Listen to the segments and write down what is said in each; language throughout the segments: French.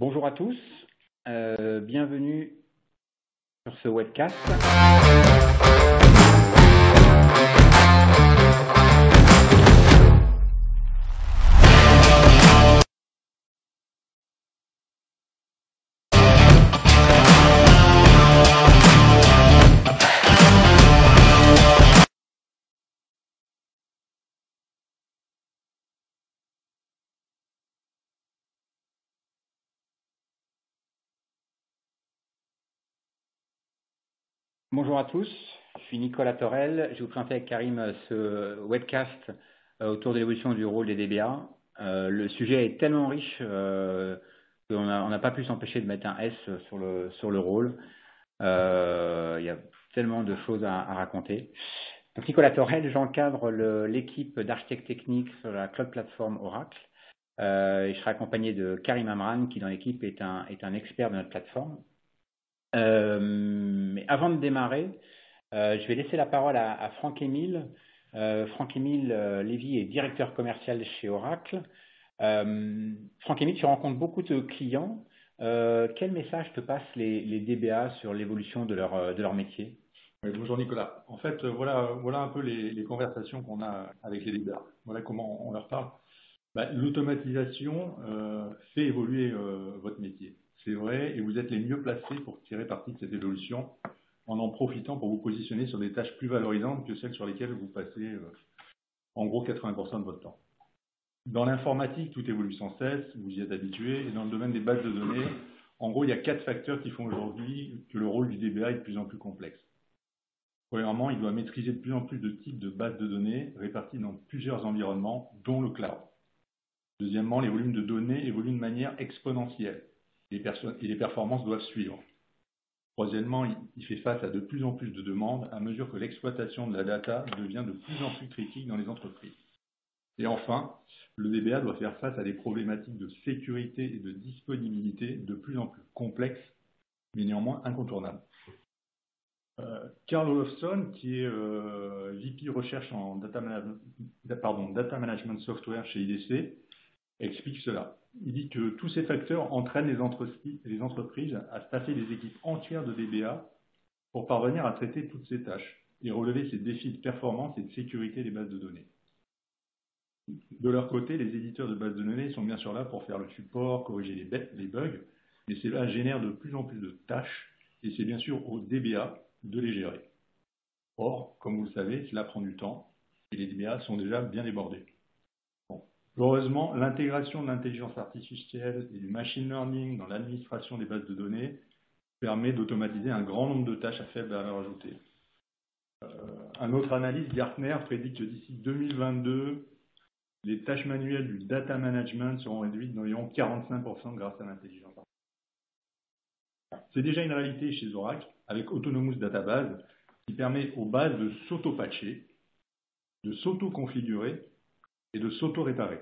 Bonjour à tous, bienvenue sur ce webcast. Bonjour à tous, je suis Nicolas Torel. Je vais vous présenter avec Karim ce webcast autour de l'évolution du rôle des DBA. Le sujet est tellement riche qu'on n'a pas pu s'empêcher de mettre un S sur le rôle. Il y a tellement de choses à raconter. Donc Nicolas Torel, j'encadre l'équipe d'architectes techniques sur la cloud platform Oracle. Et je serai accompagné de Karim Amran, qui dans l'équipe est un expert de notre plateforme. Mais avant de démarrer, je vais laisser la parole à Franck-Émile. Franck-Émile Lévy est directeur commercial chez Oracle. Franck-Émile, tu rencontres beaucoup de clients. Quel message te passent les DBA sur l'évolution de leur métier? Oui, bonjour Nicolas. En fait, voilà un peu les conversations qu'on a avec les DBA. Voilà comment on leur parle. L'automatisation fait évoluer votre métier. C'est vrai, et vous êtes les mieux placés pour tirer parti de cette évolution en profitant pour vous positionner sur des tâches plus valorisantes que celles sur lesquelles vous passez en gros 80% de votre temps. Dans l'informatique, tout évolue sans cesse, vous y êtes habitué, et dans le domaine des bases de données, en gros, il y a 4 facteurs qui font aujourd'hui que le rôle du DBA est de plus en plus complexe. Premièrement, il doit maîtriser de plus en plus de types de bases de données réparties dans plusieurs environnements, dont le cloud. Deuxièmement, les volumes de données évoluent de manière exponentielle et les performances doivent suivre. Troisièmement, il fait face à de plus en plus de demandes à mesure que l'exploitation de la data devient de plus en plus critique dans les entreprises. Et enfin, le DBA doit faire face à des problématiques de sécurité et de disponibilité de plus en plus complexes, mais néanmoins incontournables. Carl Olofsson, qui est VP Recherche en data Management Software chez IDC, explique cela. Il dit que tous ces facteurs entraînent les entreprises à staffer des équipes entières de DBA pour parvenir à traiter toutes ces tâches et relever ces défis de performance et de sécurité des bases de données. De leur côté, les éditeurs de bases de données sont bien sûr là pour faire le support, corriger les bugs, mais cela génère de plus en plus de tâches et c'est bien sûr au DBA de les gérer. Or, comme vous le savez, cela prend du temps et les DBA sont déjà bien débordés. Heureusement, l'intégration de l'intelligence artificielle et du machine learning dans l'administration des bases de données permet d'automatiser un grand nombre de tâches à faible valeur ajoutée. Un autre analyste, Gartner, prédit que d'ici 2022, les tâches manuelles du data management seront réduites d'environ 45% grâce à l'intelligence artificielle. C'est déjà une réalité chez Oracle avec Autonomous Database qui permet aux bases de s'auto-patcher, de s'auto-configurer et de s'auto-réparer.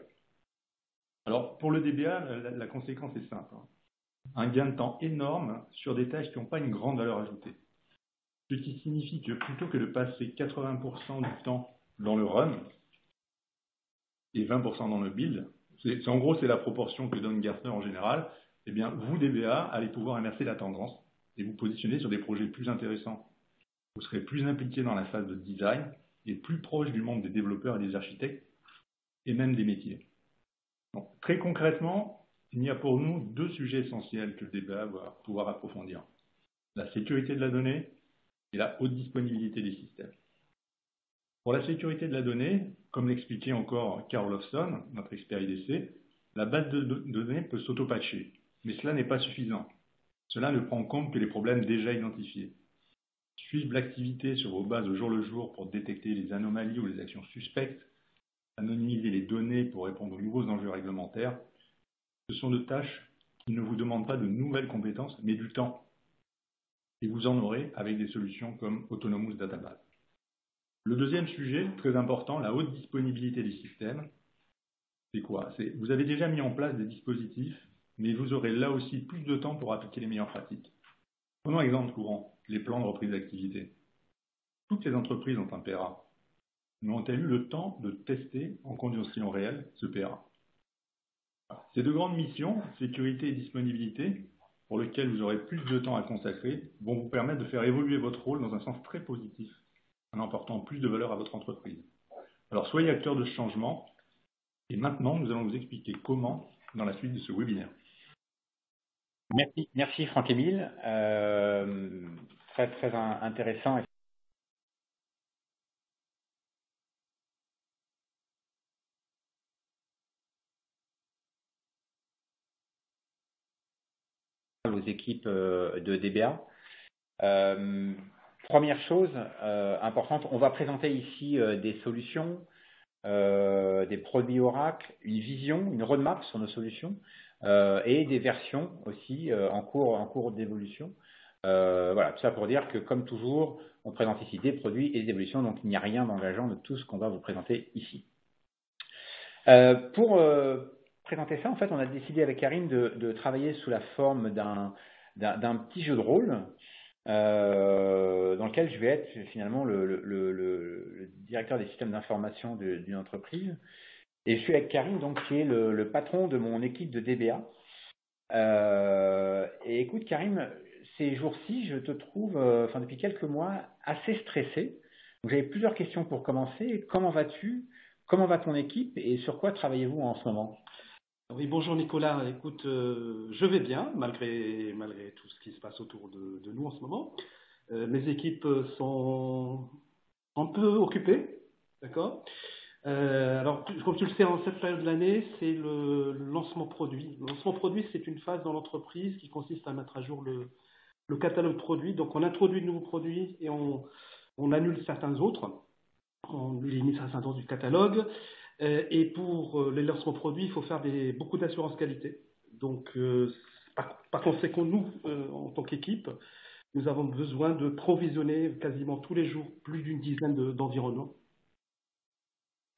Alors, pour le DBA, la conséquence est simple. Un gain de temps énorme sur des tâches qui n'ont pas une grande valeur ajoutée. Ce qui signifie que plutôt que de passer 80% du temps dans le run et 20% dans le build, en gros, c'est la proportion que donne Gartner en général, eh bien, vous, DBA, allez pouvoir inverser la tendance et vous positionner sur des projets plus intéressants. Vous serez plus impliqué dans la phase de design et plus proche du monde des développeurs et des architectes et même des métiers. Donc, très concrètement, il y a pour nous 2 sujets essentiels que le DBA va pouvoir approfondir. La sécurité de la donnée et la haute disponibilité des systèmes. Pour la sécurité de la donnée, comme l'expliquait encore Carl Olofsson, notre expert IDC, la base de données peut s'auto-patcher, mais cela n'est pas suffisant. Cela ne prend en compte que les problèmes déjà identifiés. Suivre l'activité sur vos bases au jour le jour pour détecter les anomalies ou les actions suspectes, anonymiser les données pour répondre aux nouveaux enjeux réglementaires, ce sont de tâches qui ne vous demandent pas de nouvelles compétences, mais du temps. Et vous en aurez avec des solutions comme Autonomous Database. Le deuxième sujet, très important, la haute disponibilité des systèmes. C'est quoi? Vous avez déjà mis en place des dispositifs, mais vous aurez là aussi plus de temps pour appliquer les meilleures pratiques. Prenons un exemple courant, les plans de reprise d'activité. Toutes les entreprises ont un PRA. Mais ont-elles eu le temps de tester en conditions réelles ce PRA? Ces deux grandes missions, sécurité et disponibilité, pour lesquelles vous aurez plus de temps à consacrer, vont vous permettre de faire évoluer votre rôle dans un sens très positif, en apportant plus de valeur à votre entreprise. Alors soyez acteur de ce changement, et maintenant nous allons vous expliquer comment dans la suite de ce webinaire. Merci Franck-Émile. Très intéressant. Aux équipes de DBA. Première chose importante, on va présenter ici des solutions, des produits Oracle, une vision, une roadmap sur nos solutions et des versions aussi en cours d'évolution. Voilà, tout ça pour dire que comme toujours, on présente ici des produits et des évolutions, donc il n'y a rien d'engageant de tout ce qu'on va vous présenter ici. Pour présenter ça, en fait, on a décidé avec Karim de travailler sous la forme d'un petit jeu de rôle dans lequel je vais être finalement le directeur des systèmes d'information d'une entreprise. Et je suis avec Karim, donc, qui est le patron de mon équipe de DBA. Et écoute, Karim, ces jours-ci, je te trouve, depuis quelques mois, assez stressé. Donc, j'avais plusieurs questions pour commencer. Comment vas-tu? Comment va ton équipe et sur quoi travaillez-vous en ce moment? Oui, bonjour Nicolas. Écoute, je vais bien malgré tout ce qui se passe autour de nous en ce moment. Mes équipes sont un peu occupées, d'accord? Alors, comme tu le sais, en cette période de l'année, c'est le lancement produit. Le lancement produit, c'est une phase dans l'entreprise qui consiste à mettre à jour le catalogue produit. Donc, on introduit de nouveaux produits et on annule certains autres. On élimine certains autres du catalogue. Et pour les lancements produits, il faut faire beaucoup d'assurance qualité. Donc, par conséquent, nous, en tant qu'équipe, nous avons besoin de provisionner quasiment tous les jours plus d'une dizaine d'environnements.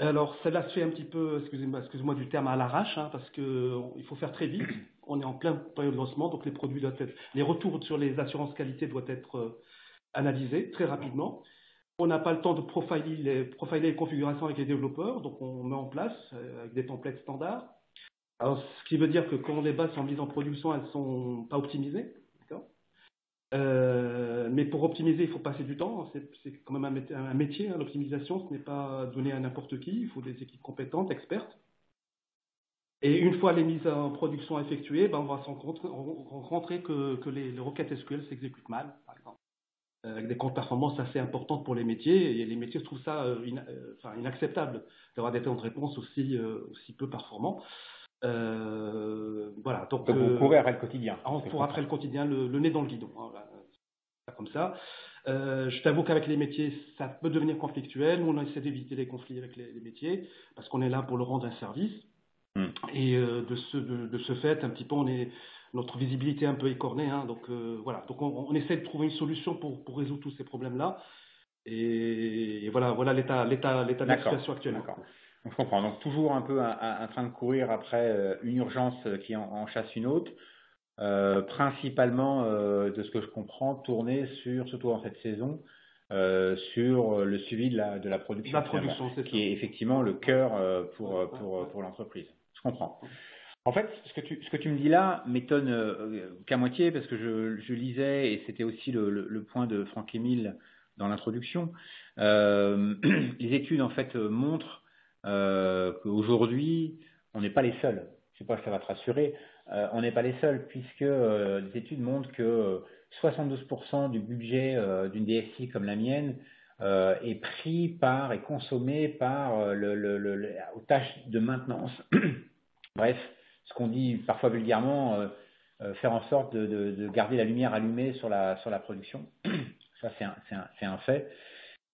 Alors, cela se fait un petit peu, excusez-moi du terme, à l'arrache, parce qu'il faut faire très vite. On est en plein période de lancement, donc les retours sur les assurances qualité doivent être analysés très rapidement. On n'a pas le temps de profiler les configurations avec les développeurs, donc on met en place avec des templates standards. Alors, ce qui veut dire que quand les bases sont mises en production, elles ne sont pas optimisées. Mais pour optimiser, il faut passer du temps. C'est quand même un métier, l'optimisation. Ce n'est pas donné à n'importe qui. Il faut des équipes compétentes, expertes. Et une fois les mises en production effectuées, on va se rencontrer que les requêtes SQL s'exécutent mal, par exemple, avec des comptes performance assez importantes pour les métiers. Et les métiers trouvent ça inacceptable d'avoir des temps de réponse aussi peu performants. Voilà. Donc, vous courez après le quotidien. On court après le quotidien, le nez dans le guidon. Voilà, comme ça. Je t'avoue qu'avec les métiers, ça peut devenir conflictuel. Nous, on essaie d'éviter les conflits avec les métiers parce qu'on est là pour leur rendre un service. Et de ce fait, un petit peu, notre visibilité est un peu écornée. Donc voilà. Donc on essaie de trouver une solution pour résoudre tous ces problèmes-là. Et voilà l'état de la situation actuelle. D'accord. Donc, je comprends. Donc toujours un peu en train de courir après une urgence qui en chasse une autre. Principalement, de ce que je comprends, tourné surtout en cette saison, sur le suivi de la production, qui est effectivement le cœur pour l'entreprise. Je comprends. En fait, ce que tu me dis là m'étonne qu'à moitié, parce que je lisais, et c'était aussi le point de Franck-Émile dans l'introduction, les études en fait montrent qu'aujourd'hui, on n'est pas les seuls. Je ne sais pas si ça va te rassurer. On n'est pas les seuls, puisque des études montrent que 72% du budget d'une DSI comme la mienne est pris et consommé par aux tâches de maintenance. Bref, ce qu'on dit parfois vulgairement, faire en sorte de garder la lumière allumée sur la production. Ça, c'est un fait.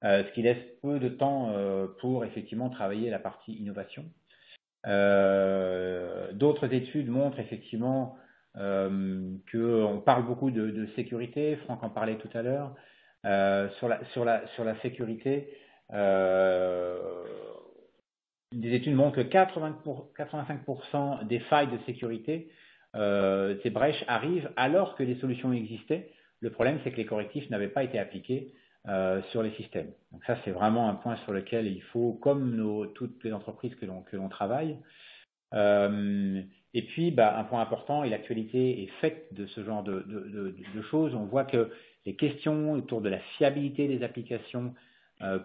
Ce qui laisse peu de temps pour effectivement travailler la partie innovation. D'autres études montrent effectivement qu'on parle beaucoup de sécurité. Franck en parlait tout à l'heure. Sur la sécurité, des études montrent que 85% des failles de sécurité, ces brèches arrivent alors que les solutions existaient. Le problème, c'est que les correctifs n'avaient pas été appliqués sur les systèmes. Donc ça, c'est vraiment un point sur lequel il faut, comme toutes les entreprises que l'on travaille, Et puis, un point important, et l'actualité est faite de ce genre de choses, on voit que les questions autour de la fiabilité des applications,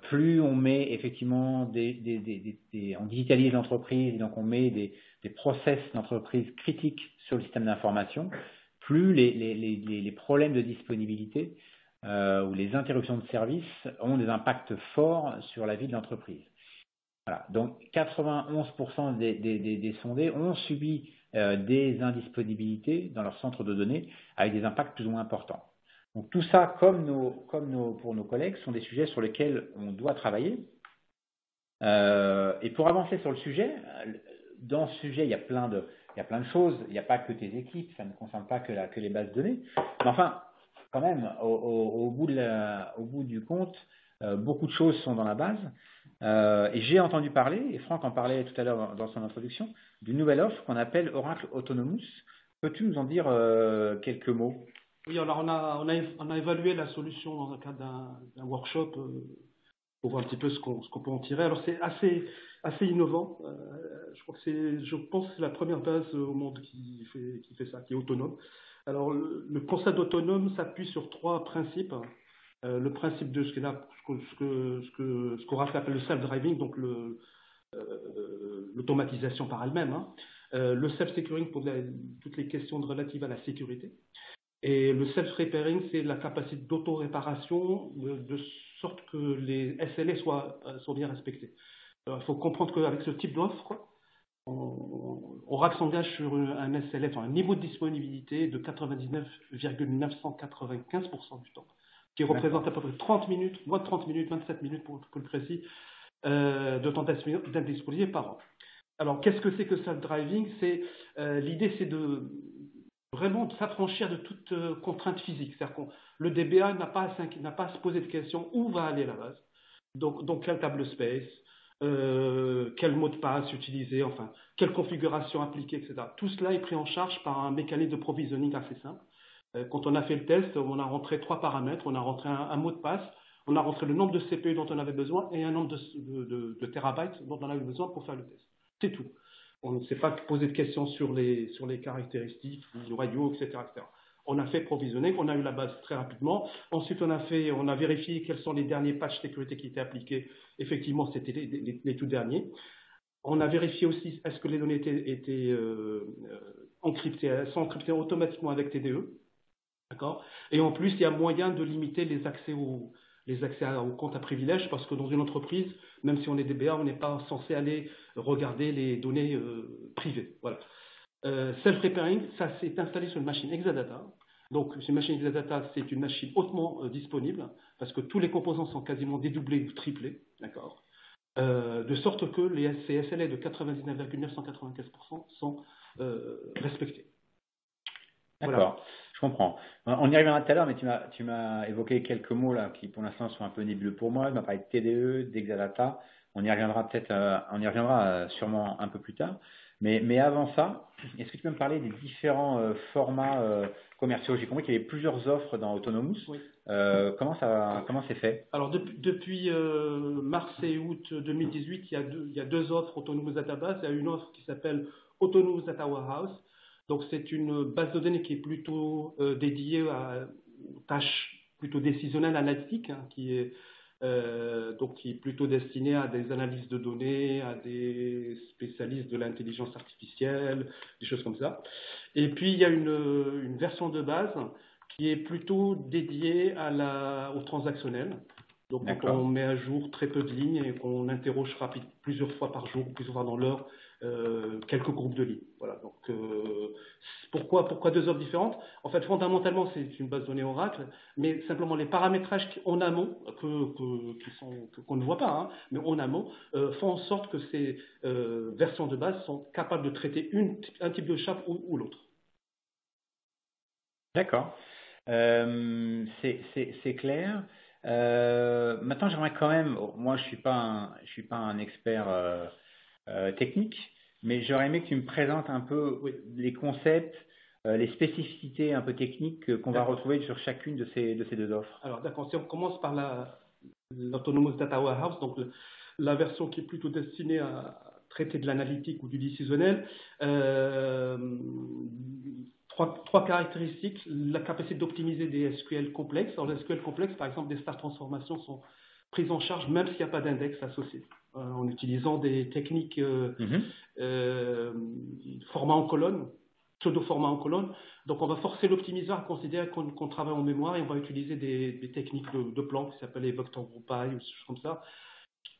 plus on met effectivement on digitalise l'entreprise, donc on met des process d'entreprise critiques sur le système d'information, plus les problèmes de disponibilité ou les interruptions de service ont des impacts forts sur la vie de l'entreprise. Voilà. Donc 91% des sondés ont subi des indisponibilités dans leur centre de données avec des impacts plus ou moins importants. Donc tout ça, pour nos collègues, sont des sujets sur lesquels on doit travailler. Et pour avancer sur le sujet, dans ce sujet, il y a plein de choses. Il n'y a pas que tes équipes, ça ne concerne pas que les bases de données. Mais enfin, quand même, au bout du compte, beaucoup de choses sont dans la base. Et j'ai entendu parler, et Franck en parlait tout à l'heure dans son introduction, d'une nouvelle offre qu'on appelle Oracle Autonomous. Peux-tu nous en dire quelques mots? Oui, alors on a évalué la solution dans le cadre d'un workshop pour voir un petit peu ce qu'on peut en tirer. Alors c'est assez innovant. Je pense que c'est la première base au monde qui fait ça, qui est autonome. Alors le concept d'autonome s'appuie sur 3 principes. Le principe de ce qu'Oracle appelle le self-driving, donc l'automatisation par elle-même, hein. Le self-securing pour toutes les questions relatives à la sécurité. Et le self-repairing, c'est la capacité d'auto-réparation de sorte que les SLA soient bien respectés. Alors, il faut comprendre qu'avec ce type d'offre, Oracle s'engage sur un SLA, enfin un niveau de disponibilité de 99,995% du temps, qui représente à peu près 30 minutes, moins de 30 minutes, 27 minutes pour être plus précis, de temps d'indisponibilité par an. Alors, qu'est-ce que c'est que self-driving? L'idée, c'est vraiment de s'affranchir de toute contrainte physique. C'est-à-dire que le DBA n'a pas à se poser de questions où va aller la base, donc quel table space, quel mot de passe utiliser, enfin, quelle configuration appliquer, etc. Tout cela est pris en charge par un mécanisme de provisioning assez simple. Quand on a fait le test, on a rentré 3 paramètres, on a rentré un mot de passe, on a rentré le nombre de CPU dont on avait besoin et un nombre de terabytes dont on avait besoin pour faire le test. C'est tout. On ne s'est pas posé de questions sur les caractéristiques, le noyau, etc., etc. On a fait provisionner, on a eu la base très rapidement. Ensuite, on a vérifié quels sont les derniers patchs sécurité qui étaient appliqués. Effectivement, c'était les tout derniers. On a vérifié aussi est-ce que les données étaient encryptées. Elles sont encryptées automatiquement avec TDE. D'accord. Et en plus, il y a moyen de limiter les accès aux comptes à privilèges, parce que dans une entreprise, même si on est DBA, on n'est pas censé aller regarder les données privées. Voilà. Self-repairing, ça s'est installé sur une machine Exadata. Donc, une machine Exadata, c'est une machine hautement disponible, parce que tous les composants sont quasiment dédoublés ou triplés, d'accord, de sorte que les SLA de 99,995% sont respectés. D'accord, Voilà. je comprends. On y reviendra tout à l'heure, mais tu m'as évoqué quelques mots là qui pour l'instant sont un peu nébuleux pour moi. Tu m'as parlé de TDE, d'Exadata. On y reviendra sûrement un peu plus tard. Mais avant ça, est-ce que tu peux me parler des différents formats commerciaux? J'ai compris qu'il y avait plusieurs offres dans Autonomous. Oui. Comment c'est fait? Alors depuis mars et août 2018, il y a 2 offres Autonomous Database. Il y a une offre qui s'appelle Autonomous Data Warehouse. Donc c'est une base de données qui est plutôt dédiée aux tâches plutôt décisionnelles analytiques, hein, qui est plutôt destinée à des analyses de données, à des spécialistes de l'intelligence artificielle, des choses comme ça. Et puis il y a une version de base qui est plutôt dédiée au transactionnel. Donc quand on met à jour très peu de lignes et qu'on interroge plusieurs fois par jour, plusieurs fois dans l'heure, quelques groupes de lignes. Voilà. Donc pourquoi 2 offres différentes? En fait, fondamentalement, c'est une base de données Oracle, mais simplement les paramétrages en amont qu'on ne voit pas, hein, mais en amont, font en sorte que ces versions de base sont capables de traiter un type de chape ou l'autre. D'accord. C'est clair. Maintenant, j'aimerais quand même, moi je suis pas un expert technique, mais j'aurais aimé que tu me présentes un peu les concepts, les spécificités un peu techniques qu'on va retrouver sur chacune de ces 2 offres. Alors d'accord, si on commence par l'Autonomous Data Warehouse, donc la version qui est plutôt destinée à traiter de l'analytique ou du décisionnel. Trois caractéristiques: la capacité d'optimiser des SQL complexes. Alors, les SQL complexes, par exemple, des star transformations sont prises en charge même s'il n'y a pas d'index associé, en utilisant des techniques format en colonne, pseudo-format en colonne. Donc, on va forcer l'optimiseur à considérer qu'on travaille en mémoire et on va utiliser des techniques de plan qui s'appellent les vector group ou des choses comme ça,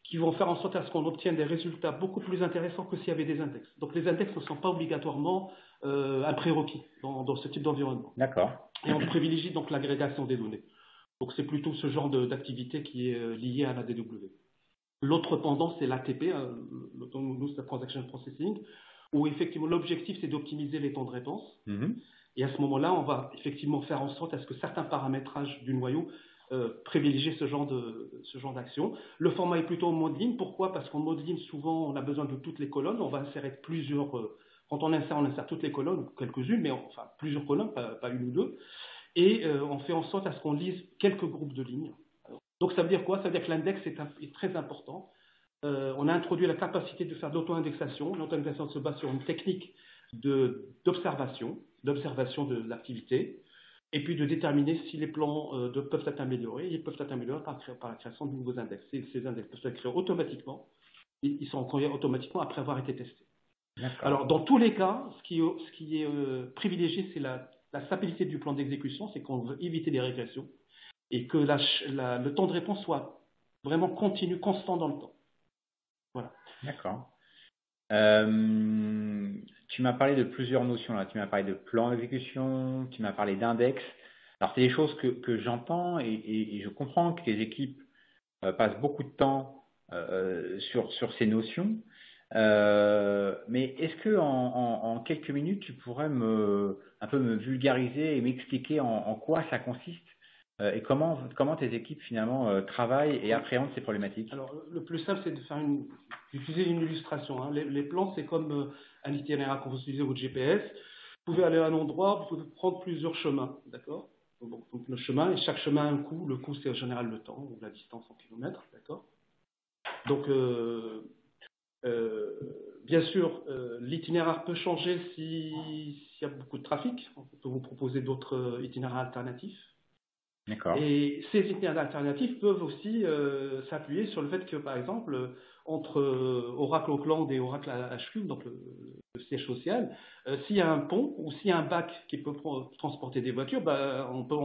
qui vont faire en sorte à ce qu'on obtienne des résultats beaucoup plus intéressants que s'il y avait des index. Donc, les index ne sont pas obligatoirement un prérequis dans ce type d'environnement. D'accord. Et on privilégie donc l'agrégation des données. Donc, c'est plutôt ce genre d'activité qui est liée à la DW. L'autre pendant, c'est l'ATP, nous, c'est la Transaction Processing, où effectivement l'objectif, c'est d'optimiser les temps de réponse. Et à ce moment-là, on va effectivement faire en sorte à ce que certains paramétrages du noyau privilégient ce genre d'action. Le format est plutôt en mode ligne. Pourquoi? Parce qu'en mode ligne, souvent, on a besoin de toutes les colonnes. On va insérer plusieurs... quand on insère toutes les colonnes, quelques-unes, mais enfin plusieurs colonnes, pas une ou deux. Et on fait en sorte à ce qu'on lise quelques groupes de lignes. Donc ça veut dire quoi? Ça veut dire que l'index est très important. On a introduit la capacité de faire de l'auto-indexation. L'auto-indexation se base sur une technique d'observation de l'activité, et puis de déterminer si les plans peuvent être améliorés. Ils peuvent être améliorés par la création de nouveaux index. Ces index peuvent être créés automatiquement. Ils sont créés automatiquement après avoir été testés. Alors, dans tous les cas, ce qui est privilégié, c'est la stabilité du plan d'exécution, c'est qu'on veut éviter les régressions et que le temps de réponse soit vraiment continu, constant dans le temps. Voilà. D'accord. Tu m'as parlé de plusieurs notions là. Tu m'as parlé de plan d'exécution, tu m'as parlé d'index. Alors, c'est des choses que j'entends et je comprends que les équipes passent beaucoup de temps sur ces notions. Mais est-ce que en quelques minutes, tu pourrais un peu me vulgariser et m'expliquer en quoi ça consiste et comment tes équipes finalement travaillent et appréhendent ces problématiques? Alors, le plus simple, c'est d'utiliser une illustration. Hein. Les plans, c'est comme un itinéraire quand vous utilisez votre GPS. Vous pouvez aller à un endroit, vous pouvez prendre plusieurs chemins, d'accord? Donc, le chemin, et chaque chemin a un coût. Le coût, c'est en général le temps, ou la distance en kilomètres, d'accord? Donc, bien sûr, l'itinéraire peut changer s'il y a beaucoup de trafic. On peut vous proposer d'autres itinéraires alternatifs. D'accord. Et ces itinéraires alternatifs peuvent aussi s'appuyer sur le fait que, par exemple, entre Oracle Auckland et Oracle HQ, donc le siège social, s'il y a un pont ou s'il y a un bac qui peut transporter des voitures, on peut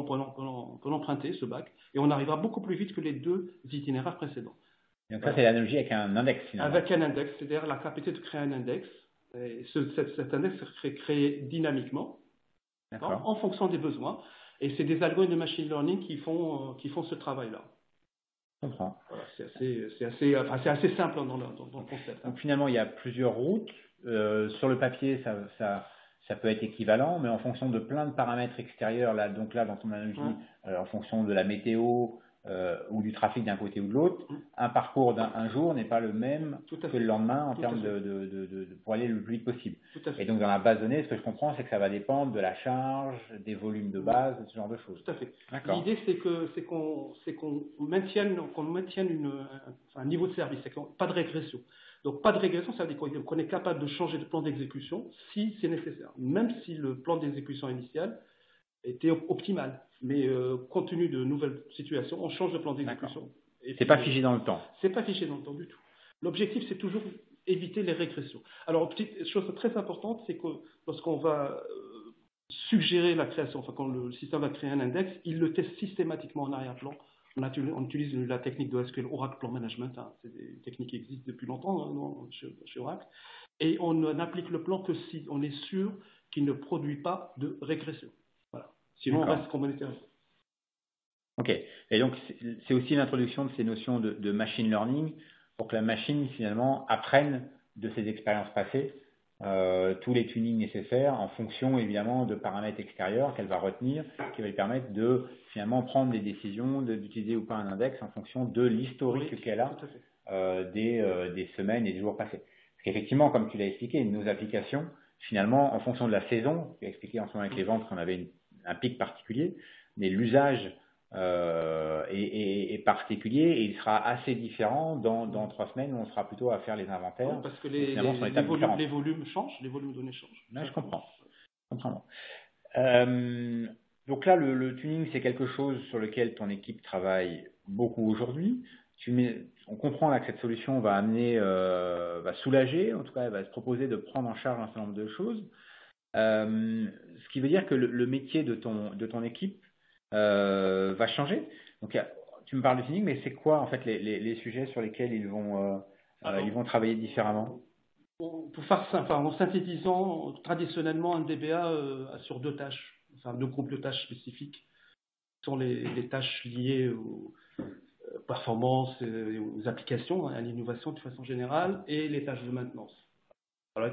l'emprunter, ce bac, et on arrivera beaucoup plus vite que les deux itinéraires précédents. Et donc ça, c'est l'analogie avec un index finalement. Avec un index, c'est-à-dire la capacité de créer un index. Et cet index serait créé dynamiquement, en fonction des besoins. Et c'est des algorithmes de machine learning qui font ce travail-là. Je comprends. Voilà, c'est assez simple dans le concept. Donc finalement, il y a plusieurs routes. Sur le papier, ça peut être équivalent, mais en fonction de plein de paramètres extérieurs, dans ton analogie, en fonction de la météo ou du trafic d'un côté ou de l'autre, un parcours d'un jour n'est pas le même que le lendemain en termes pour aller le plus vite possible. Et donc dans la base de données, ce que je comprends, c'est que ça va dépendre de la charge, des volumes de base, ce genre de choses. Tout à fait. L'idée, c'est qu'on maintienne un niveau de service, pas de régression. Donc pas de régression, ça veut dire qu'on est capable de changer de plan d'exécution si c'est nécessaire, même si le plan d'exécution initial était optimal. Mais compte tenu de nouvelles situations, on change de plan d'exécution. C'est pas figé dans le temps. C'est pas figé dans le temps du tout. L'objectif, c'est toujours éviter les régressions. Alors, petite chose très importante, c'est que lorsqu'on va suggérer la création, quand le système va créer un index, il le teste systématiquement en arrière-plan. On utilise la technique de SQL Oracle Plan Management. C'est des techniques qui existent depuis longtemps chez Oracle. Et on n'applique le plan que si on est sûr qu'il ne produit pas de régression. Voilà. Sinon, on reste comme on était avant. Ok. Et donc, c'est aussi l'introduction de ces notions de machine learning pour que la machine, finalement, apprenne de ses expériences passées tous les tunings nécessaires en fonction, évidemment, de paramètres extérieurs qu'elle va retenir, qui va lui permettre de, finalement, prendre des décisions d'utiliser ou pas un index en fonction de l'historique qu'elle a des semaines et des jours passés. Parce qu'effectivement, comme tu l'as expliqué, nos applications, finalement, en fonction de la saison, tu as expliqué en ce moment avec les ventes qu'on avait un pic particulier, mais l'usage est particulier et il sera assez différent dans 3 semaines où on sera plutôt à faire les inventaires. Non, parce que Finalement, sur l'étape différente. les volumes changent, les volumes de données changent. Ouais, je comprends. Donc là, le tuning, c'est quelque chose sur lequel ton équipe travaille beaucoup aujourd'hui. On comprend là que cette solution va amener, va soulager, en tout cas, elle va se proposer de prendre en charge un certain nombre de choses. Ce qui veut dire que le métier de ton équipe va changer. Donc, tu me parles de tuning, mais c'est quoi en fait les sujets sur lesquels ils vont travailler différemment? Pour faire simple, en synthétisant, traditionnellement, un DBA assure 2 tâches, enfin 2 groupes de tâches spécifiques, qui sont les tâches liées aux performances, aux applications, à l'innovation de façon générale, et les tâches de maintenance. Alors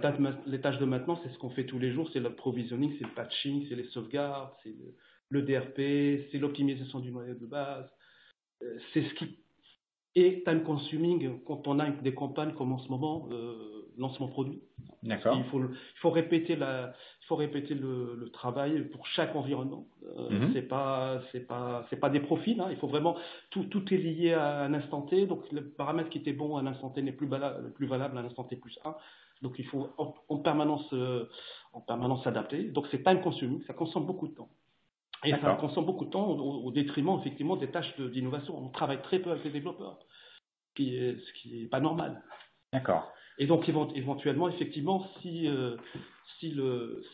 les tâches de maintenance, c'est ce qu'on fait tous les jours, c'est le provisioning, c'est le patching, c'est les sauvegardes, c'est le DRP, c'est l'optimisation du modèle de base, c'est ce qui est time consuming quand on a des campagnes comme en ce moment, lancement produit. D'accord. Il faut répéter le travail pour chaque environnement. C'est pas des profils. Hein. Il faut vraiment tout est lié à un instant T. Donc le paramètre qui était bon à un instant T n'est plus valable à un instant T plus 1. Donc il faut en permanence s'adapter. Donc c'est time consuming, ça consomme beaucoup de temps. Et ça consomme beaucoup de temps au détriment effectivement des tâches d'innovation. On travaille très peu avec les développeurs, ce qui n'est pas normal. D'accord. Et donc éventuellement, effectivement, si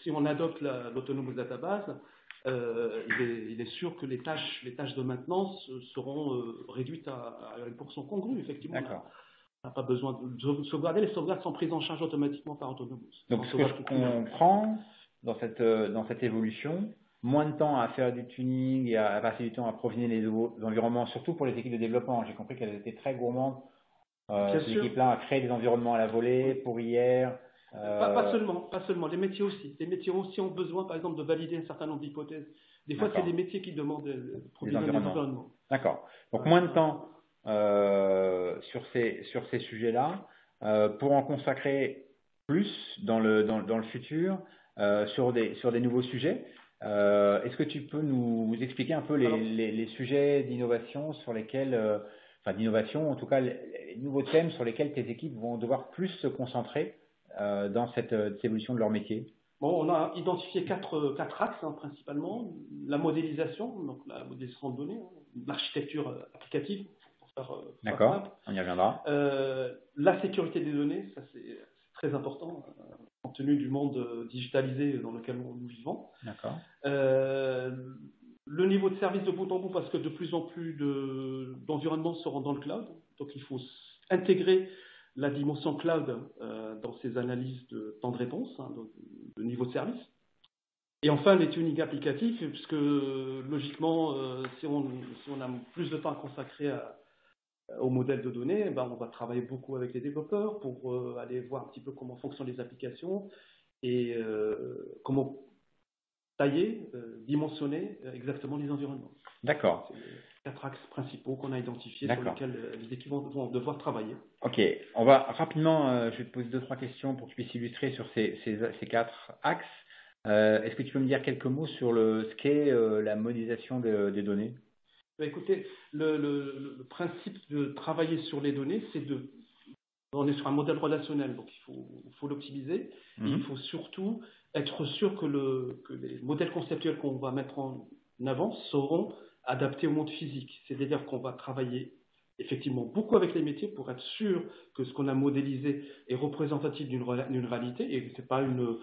on adopte l'autonomous database, il est sûr que les tâches de maintenance seront réduites à une portion congrue. Effectivement, on n'a pas besoin de sauvegarder. Les sauvegardes sont prises en charge automatiquement par Autonomous. Donc ce que je comprends dans cette évolution, moins de temps à faire du tuning et à passer du temps à provisionner les environnements, surtout pour les équipes de développement. J'ai compris qu'elles étaient très gourmandes. Ces équipes-là à créer des environnements à la volée pour hier. Pas seulement. Les métiers aussi ont besoin, par exemple, de valider un certain nombre d'hypothèses. Des fois, c'est des métiers qui demandent de provisionner des environnements. D'accord. Donc moins de temps sur ces sujets-là pour en consacrer plus dans le futur sur des nouveaux sujets. Est-ce que tu peux nous expliquer un peu les sujets d'innovation sur lesquels d'innovation, en tout cas les nouveaux thèmes sur lesquels tes équipes vont devoir plus se concentrer dans cette évolution de leur métier? Bon, on a identifié quatre axes principalement. La modélisation, donc la modélisation de données, l'architecture applicative, pour faire D'accord, simple. on y reviendra. La sécurité des données, ça c'est très important, compte tenu du monde digitalisé dans lequel nous vivons. D'accord. Le niveau de service de bout en bout, parce que de plus en plus d'environnements seront dans le cloud. Donc il faut intégrer la dimension cloud dans ces analyses de temps de réponse, de niveau de service. Et enfin, les tunings applicatifs, puisque logiquement, si on a plus de temps à consacrer au modèle de données, on va travailler beaucoup avec les développeurs pour aller voir un petit peu comment fonctionnent les applications et comment tailler, dimensionner exactement les environnements. D'accord. C'est les 4 axes principaux qu'on a identifiés sur lesquels les équipes vont devoir travailler. Ok, on va rapidement, je vais te poser 2-3 questions pour que tu puisses illustrer sur ces 4 axes. Est-ce que tu peux me dire quelques mots sur ce qu'est la modélisation des données? Écoutez, le principe de travailler sur les données, on est sur un modèle relationnel, donc il faut l'optimiser. Et il faut surtout être sûr que les modèles conceptuels qu'on va mettre en avant seront adaptés au monde physique. C'est-à-dire qu'on va travailler effectivement beaucoup avec les métiers pour être sûr que ce qu'on a modélisé est représentatif d'une réalité et que ce n'est pas une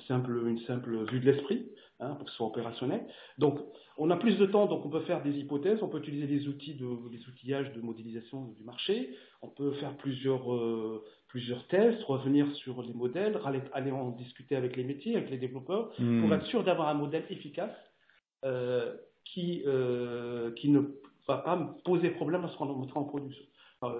simple vue de l'esprit, pour que ce soit opérationnel. Donc, on a plus de temps, donc on peut faire des hypothèses, on peut utiliser les outillages de modélisation du marché, on peut faire plusieurs tests, revenir sur les modèles, aller en discuter avec les métiers, avec les développeurs, pour être sûr d'avoir un modèle efficace qui ne va pas me poser problème lorsqu'on le mettra en production. Par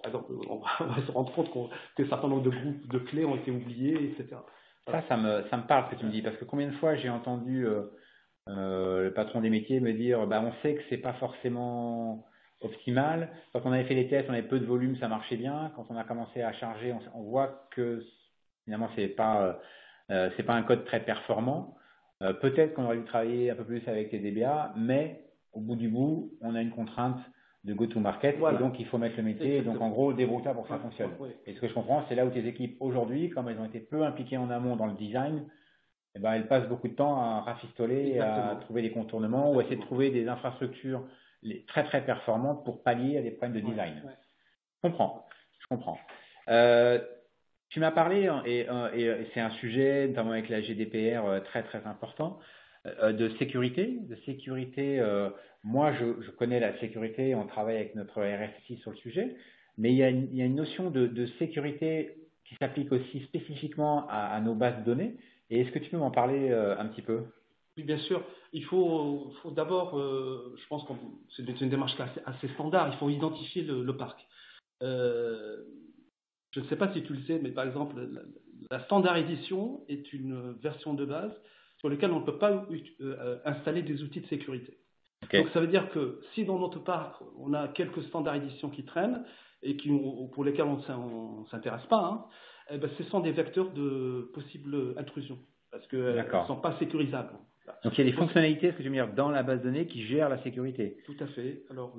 exemple, on va se rendre compte qu'un certain nombre de groupes de clés ont été oubliés, etc. Ça me parle ce que tu me dis, parce que combien de fois j'ai entendu le patron des métiers me dire on sait que c'est pas forcément optimal. Quand on avait fait les tests, on avait peu de volume, ça marchait bien. Quand on a commencé à charger, on voit que finalement c'est pas un code très performant. Peut-être qu'on aurait dû travailler un peu plus avec les DBA, mais au bout du bout, on a une contrainte de go-to-market Voilà. et donc il faut mettre le métier. Et donc en gros, débrouille-toi pour que ça fonctionne. Et ce que je comprends, c'est là où tes équipes aujourd'hui, comme elles ont été peu impliquées en amont dans le design, eh ben, elles passent beaucoup de temps à rafistoler, à trouver des contournements ou à essayer de trouver des infrastructures très très performantes pour pallier à des problèmes de design. Je comprends. Tu m'as parlé, et c'est un sujet, notamment avec la GDPR, très très important, de sécurité. Moi, je connais la sécurité, on travaille avec notre RSSI sur le sujet, mais il y a une notion de sécurité qui s'applique aussi spécifiquement à nos bases de données. Et est-ce que tu peux m'en parler un petit peu? Oui, bien sûr. Il faut d'abord, je pense que c'est une démarche assez standard, il faut identifier le parc. Je ne sais pas si tu le sais, mais par exemple, la standard édition est une version de base sur laquelle on ne peut pas installer des outils de sécurité. Okay. Donc ça veut dire que si dans notre parc, on a quelques standards éditions qui traînent et pour lesquels on ne s'intéresse pas, hein, eh ben, ce sont des vecteurs de possibles intrusions parce qu'elles ne sont pas sécurisables. Donc il y a des fonctionnalités, ce que je veux dire, dans la base de données qui gèrent la sécurité. Tout à fait. Alors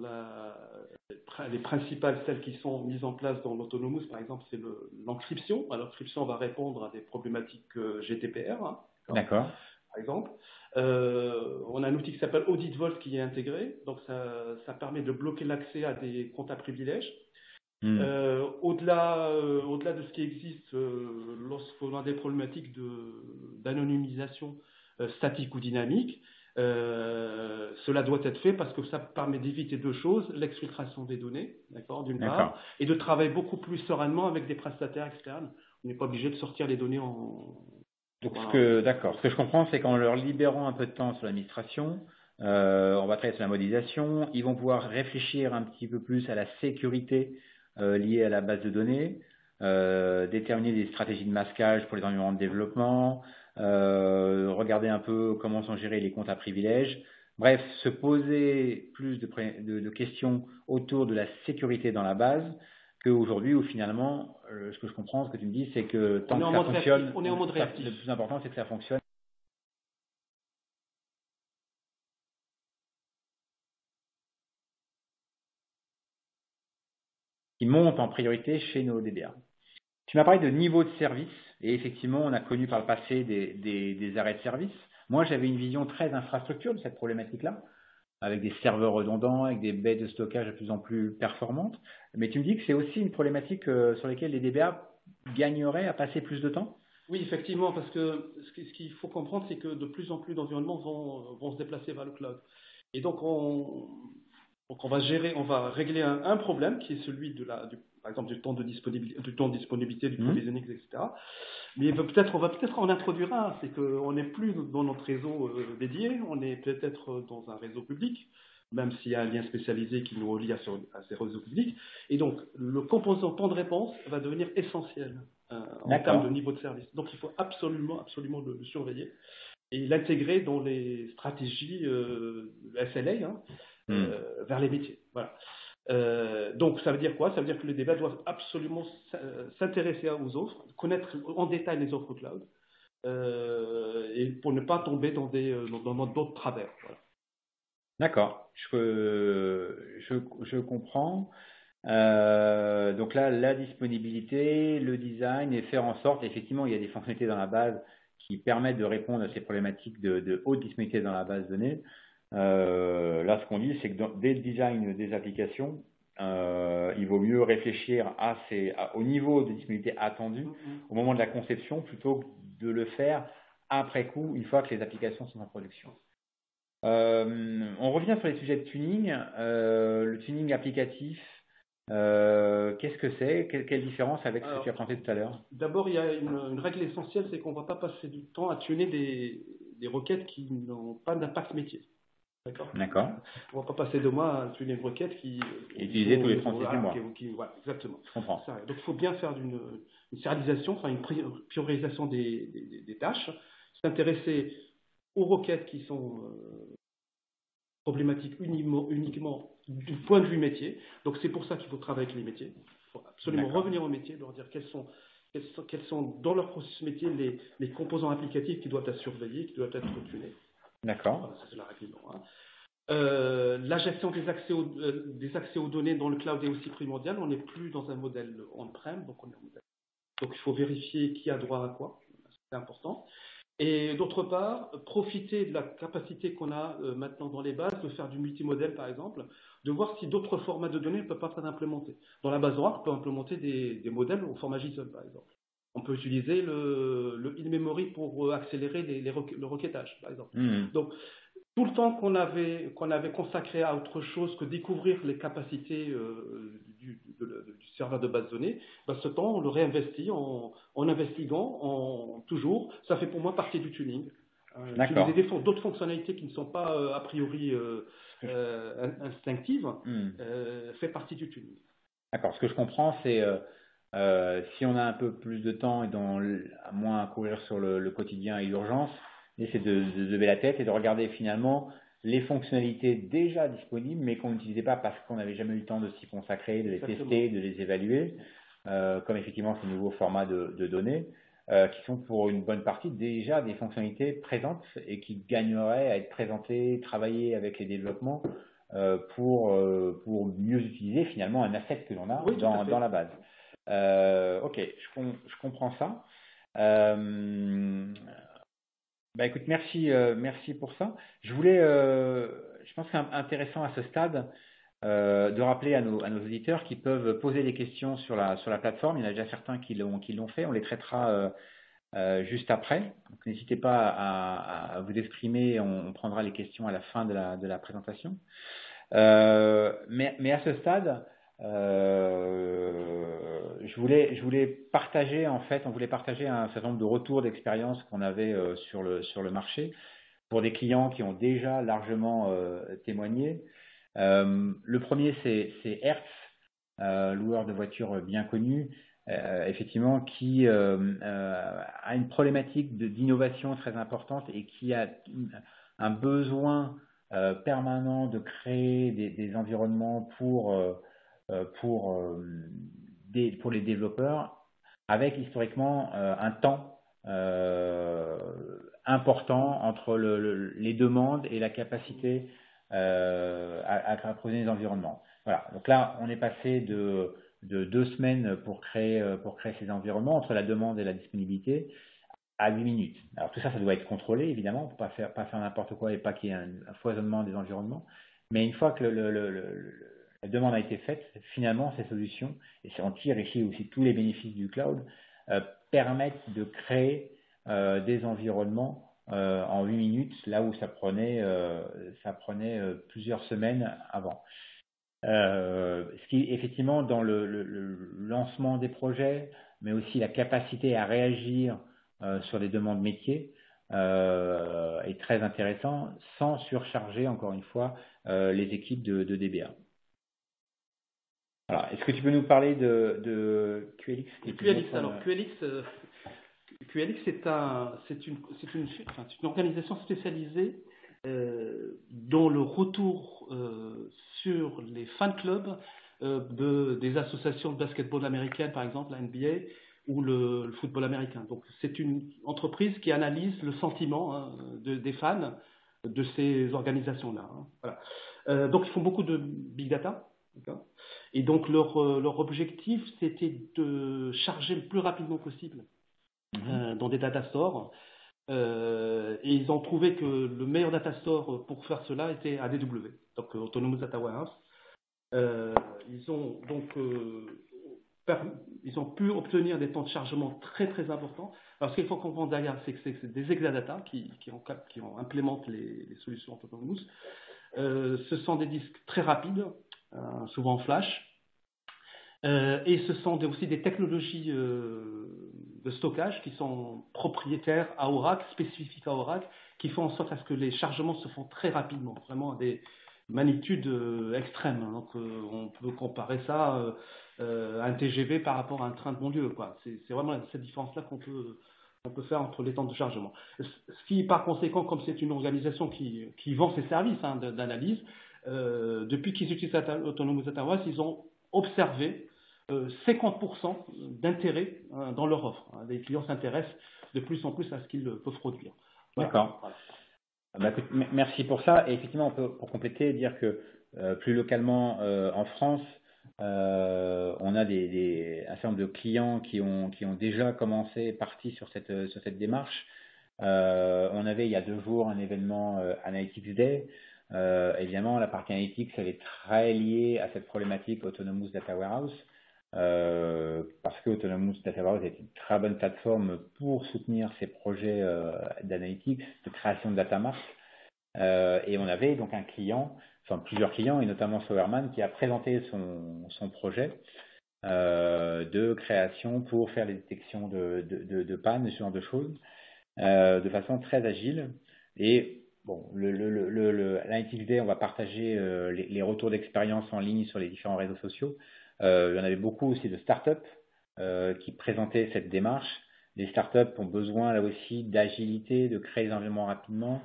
les principales, celles qui sont mises en place dans l'Autonomous, par exemple, c'est l'encryption. L'encryption va répondre à des problématiques GDPR. Hein, D'accord. Par exemple. On a un outil qui s'appelle Audit Vault qui est intégré. Donc ça permet de bloquer l'accès à des comptes à privilèges. Au-delà de ce qui existe lorsqu'on a des problématiques d'anonymisation statique ou dynamique, cela doit être fait parce que ça permet d'éviter deux choses, l'exfiltration des données, d'une part, et de travailler beaucoup plus sereinement avec des prestataires externes. On n'est pas obligé de sortir les données en... Donc, ce que je comprends, c'est qu'en leur libérant un peu de temps sur l'administration, on va travailler sur la modélisation, ils vont pouvoir réfléchir un petit peu plus à la sécurité liée à la base de données, déterminer des stratégies de masquage pour les environnements de développement, regarder un peu comment sont gérés les comptes à privilèges. Bref, se poser plus de questions autour de la sécurité dans la base qu'aujourd'hui où finalement, ce que je comprends, ce que tu me dis, c'est que tant que ça fonctionne, on est en mode réactif. Le plus important, c'est que ça fonctionne. Qui monte en priorité chez nos DBA. Tu m'as parlé de niveau de service, et effectivement, on a connu par le passé des arrêts de service. Moi, j'avais une vision très infrastructure de cette problématique-là, avec des serveurs redondants, avec des baies de stockage de plus en plus performantes. Mais tu me dis que c'est aussi une problématique sur laquelle les DBA gagneraient à passer plus de temps? Oui, effectivement, parce que ce qu'il faut comprendre, c'est que de plus en plus d'environnements vont se déplacer vers le cloud. Et donc, on va régler un problème qui est celui par exemple, du temps de disponibilité, du provisioning, etc. Mais on va peut-être en introduire un, c'est qu'on n'est plus dans notre réseau dédié, on est peut-être dans un réseau public, même s'il y a un lien spécialisé qui nous relie à ces réseaux publics. Et donc, le composant temps de réponse va devenir essentiel en termes de niveau de service. Donc, il faut absolument le surveiller et l'intégrer dans les stratégies SLA vers les métiers. Voilà. Donc, ça veut dire quoi? Ça veut dire que les DBA doivent absolument s'intéresser aux offres, connaître en détail les offres cloud, et pour ne pas tomber dans d'autres travers. Voilà. D'accord, je comprends. Donc là, la disponibilité, le design et faire en sorte, effectivement, il y a des fonctionnalités dans la base qui permettent de répondre à ces problématiques de haute disponibilité dans la base de données. Là, ce qu'on dit, c'est que dès le design des applications, il vaut mieux réfléchir au niveau de disponibilité attendu au moment de la conception plutôt que de le faire après coup, une fois que les applications sont en production. On revient sur les sujets de tuning. Le tuning applicatif, qu'est-ce que c'est? Quelle différence avec ce que tu as présenté tout à l'heure? D'abord, il y a une règle essentielle, c'est qu'on ne va pas passer du temps à tuner des requêtes qui n'ont pas d'impact métier. D'accord. On ne va pas passer 2 mois à tuner une requête qui est utilisée tous les 36 mois. Voilà, exactement. Je comprends. Donc, il faut bien faire une serialisation, une priorisation des tâches, s'intéresser aux requêtes qui sont problématiques uniquement du point de vue métier. Donc, c'est pour ça qu'il faut travailler avec les métiers. Il faut absolument revenir au métier, leur dire quels sont dans leur processus métier les composants applicatifs qui doivent être surveillés, qui doivent être tunés. D'accord. Voilà, ça, c'est la règle numéro 1. La gestion des accès aux données dans le cloud est aussi primordiale. On n'est plus dans un modèle on-prem, donc il faut vérifier qui a droit à quoi, c'est important. Et d'autre part, profiter de la capacité qu'on a maintenant dans les bases, de faire du multimodèle par exemple, de voir si d'autres formats de données ne peuvent pas être implémentés. Dans la base Oracle, on peut implémenter des modèles au format JSON par exemple. On peut utiliser le in-memory pour accélérer le requêtage par exemple. Donc, tout le temps qu'on avait consacré à autre chose que découvrir les capacités du serveur de base de données, ce temps, on le réinvestit en investiguant, toujours. Ça fait pour moi partie du tuning. Utiliser d'autres fonctionnalités qui ne sont pas a priori instinctives fait partie du tuning. D'accord. Ce que je comprends, c'est si on a un peu plus de temps et moins à courir sur le quotidien et l'urgence, c'est de lever la tête et de regarder finalement les fonctionnalités déjà disponibles, mais qu'on n'utilisait pas parce qu'on n'avait jamais eu le temps de s'y consacrer, de les tester, de les évaluer, comme effectivement ces nouveaux formats de données, qui sont pour une bonne partie déjà des fonctionnalités présentes et qui gagneraient à être présentées, travaillées avec les développements pour mieux utiliser finalement un asset que l'on a dans la base. Ok, je comprends ça. Écoute, merci pour ça. Je pense que c'est intéressant à ce stade de rappeler à nos auditeurs qui peuvent poser des questions sur la plateforme. Il y en a déjà certains qui l'ont fait. On les traitera juste après. Donc n'hésitez pas à vous exprimer. On prendra les questions à la fin de la présentation. Mais à ce stade, je voulais partager, en fait, on voulait partager un certain nombre de retours d'expérience qu'on avait sur le marché pour des clients qui ont déjà largement témoigné. Le premier, c'est Hertz, loueur de voitures bien connu, effectivement, qui a une problématique d'innovation très importante et qui a un besoin permanent de créer des environnements pour les développeurs, avec historiquement un temps important entre les demandes et la capacité à proposer des environnements. Voilà. Donc là, on est passé de 2 semaines pour créer ces environnements entre la demande et la disponibilité à 8 minutes. Alors tout ça doit être contrôlé, évidemment. On ne peut pas faire n'importe quoi et pas qu'il y ait un foisonnement des environnements. Mais une fois que la demande a été faite, finalement, ces solutions, et on tire ici aussi tous les bénéfices du cloud, permettent de créer des environnements en 8 minutes, là où ça prenait plusieurs semaines avant. Ce qui, effectivement, dans le lancement des projets, mais aussi la capacité à réagir sur les demandes métiers, est très intéressant, sans surcharger, encore une fois, les équipes de DBA. Alors, est-ce que tu peux nous parler de QLX? QLX, c'est une organisation spécialisée dont le retour sur les fan clubs des associations de basketball américaines, par exemple la NBA ou le football américain. Donc c'est une entreprise qui analyse le sentiment des fans de ces organisations-là. Voilà. Donc ils font beaucoup de big data. Et donc leur objectif, c'était de charger le plus rapidement possible dans des data stores. Et ils ont trouvé que le meilleur data store pour faire cela était ADW, donc Autonomous Data Warehouse. Ils ont pu obtenir des temps de chargement très très importants. Alors ce qu'il faut comprendre derrière, c'est que c'est des Exadata qui implémentent les solutions Autonomous. Ce sont des disques très rapides, souvent flash. Et ce sont aussi des technologies de stockage qui sont propriétaires à Oracle, spécifiques à Oracle, qui font en sorte à ce que les chargements se font très rapidement, vraiment à des magnitudes extrêmes. Donc on peut comparer ça à un TGV par rapport à un train de banlieue, quoi. C'est vraiment cette différence-là qu'on peut faire entre les temps de chargement. Ce qui, par conséquent, comme c'est une organisation qui vend ses services d'analyse, depuis qu'ils utilisent Autonomous Data Warehouse, ils ont observé 50% d'intérêt dans leur offre. Les clients s'intéressent de plus en plus à ce qu'ils peuvent produire. Voilà. D'accord. Écoute, merci pour ça. Et effectivement, on peut, pour compléter, dire que plus localement en France, on a un certain nombre de clients qui ont déjà commencé, partis sur cette démarche. On avait il y a 2 jours un événement Analytics Day. Évidemment, la partie Analytics, elle est très liée à cette problématique Autonomous Data Warehouse. Parce que Autonomous Data Warehouse est une très bonne plateforme pour soutenir ces projets d'analytics, de création de data mart. Et on avait donc un client, enfin plusieurs clients, et notamment Sauerman, qui a présenté son projet de création pour faire les détections de panne, ce genre de choses, de façon très agile. Et bon, l'Analytics Day, on va partager les retours d'expérience en ligne sur les différents réseaux sociaux. Il y en avait beaucoup aussi de startups qui présentaient cette démarche. Les startups ont besoin là aussi d'agilité, de créer des environnements rapidement.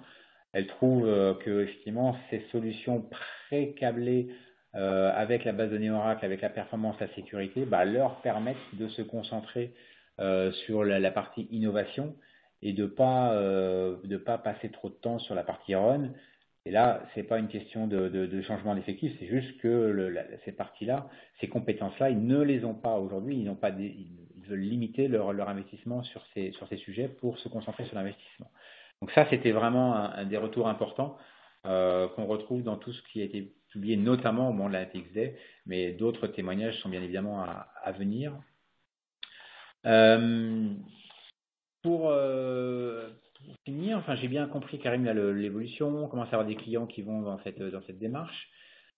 Elles trouvent que effectivement ces solutions pré-câblées avec la base de données Oracle, avec la performance, la sécurité, leur permettent de se concentrer sur la partie innovation et de pas passer trop de temps sur la partie run. Et là, c'est pas une question de changement d'effectif, c'est juste que ces parties-là, ces compétences-là, ils ne les ont pas aujourd'hui. Ils veulent limiter leur investissement sur ces sujets pour se concentrer sur l'investissement. Donc ça, c'était vraiment un des retours importants qu'on retrouve dans tout ce qui a été publié, notamment au moment de la Analytics Day, mais d'autres témoignages sont bien évidemment à venir. Pour finir, enfin, j'ai bien compris, Karim, l'évolution, on commence à avoir des clients qui vont dans cette démarche.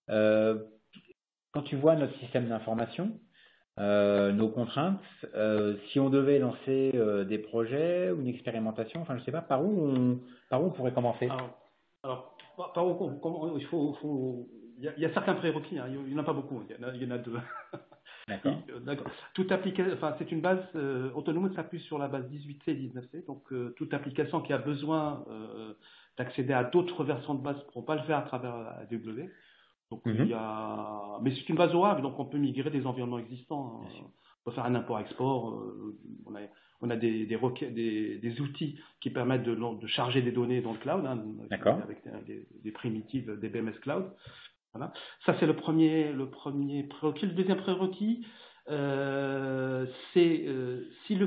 Quand tu vois notre système d'information, nos contraintes, si on devait lancer des projets ou une expérimentation, enfin je ne sais pas, par où on pourrait commencer? Alors par où il y a certains prérequis, hein, il n'y en a pas beaucoup, il y en a 2. D'accord. D'accord. Toute application, enfin c'est une base Autonomous s'appuie sur la base 18C et 19C, donc toute application qui a besoin d'accéder à d'autres versions de base ne pourra pas le faire à travers AWS. Donc mais c'est une base Oracle, donc on peut migrer des environnements existants. On peut faire un import-export. On a des outils qui permettent de charger des données dans le cloud, hein, avec des primitives DBMS Cloud. Voilà. Ça, c'est le premier prérequis. Le deuxième prérequis, c'est si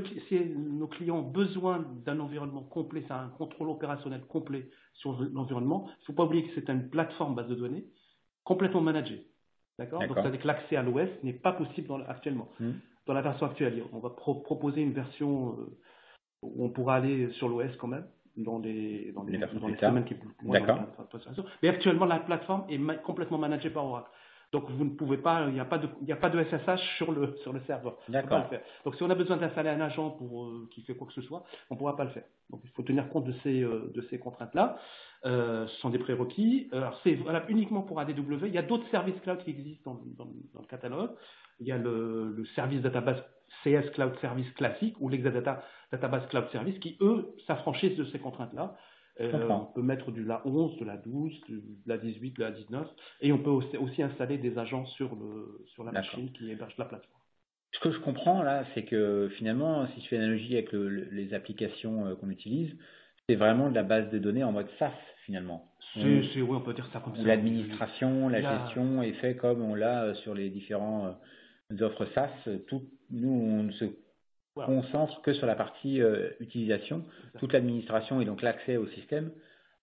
nos clients ont besoin d'un environnement complet, c'est un contrôle opérationnel complet sur l'environnement. Il ne faut pas oublier que c'est une plateforme base de données complètement managée. D'accord. Donc, c'est-à-dire que l'accès à l'OS n'est pas possible actuellement. Dans la version actuelle, on va proposer une version où on pourra aller sur l'OS quand même. Dans les semaines qui vont. Mais actuellement, la plateforme est complètement managée par Oracle. Donc, vous ne pouvez pas, il n'y a pas de SSH sur le serveur. D'accord. Pas le faire. Donc, si on a besoin d'installer un agent qui fait quoi que ce soit, on ne pourra pas le faire. Donc, il faut tenir compte de ces contraintes-là. Ce sont des prérequis. Alors, c'est uniquement pour ADW. Il y a d'autres services cloud qui existent dans le catalogue. Il y a le service database CS Cloud Service classique ou l'Exadata Database Cloud Service qui, eux, s'affranchissent de ces contraintes-là. On peut mettre de la 11, de la 12, de la 18, de la 19 et on peut aussi installer des agents sur la machine qui héberge la plateforme. Ce que je comprends là, c'est que finalement, si je fais analogie avec les applications qu'on utilise, c'est vraiment de la base de données en mode SaaS finalement. Oui, on peut dire ça comme ça. L'administration, la gestion est fait comme on l'a sur les différents offres SaaS. Nous, on ne se concentre que sur la partie utilisation. Toute l'administration et donc l'accès au système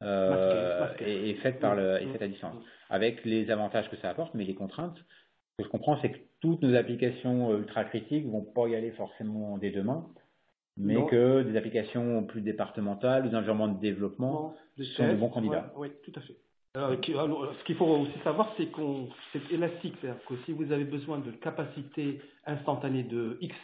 est faite à distance, avec les avantages que ça apporte, mais les contraintes. Ce que je comprends, c'est que toutes nos applications ultra critiques vont pas y aller forcément dès demain, mais que des applications plus départementales, des environnements de développement sont de bons candidats. Oui, tout à fait. Ce qu'il faut aussi savoir, c'est que c'est élastique, c'est-à-dire que si vous avez besoin de capacité instantanée de X